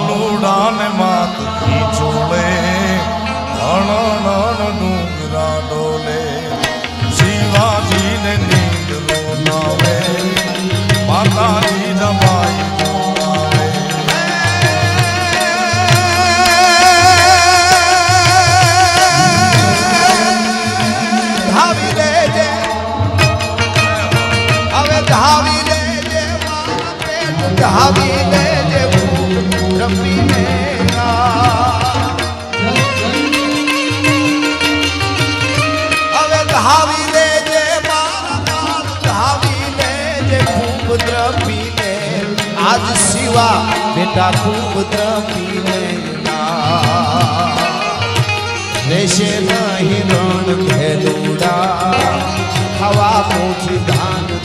ભલુડા ને માત ચોળે ઘણ ડુંગરા ડોલે શિવાજી ને નીંદ રોનાવે માતાજી રમાઈ જોનાવે ધાવી લેજે હવે ધાવી લેજે ધાવી લેજે રમીને હવે ધાવી લેજે ધાવી લેજે ખૂબ દ્રવીને આજ શિવા બેટા ખૂબ દ્રવીને રહેશે નહીં રણ ખેલુડા હવા પોથી ધાન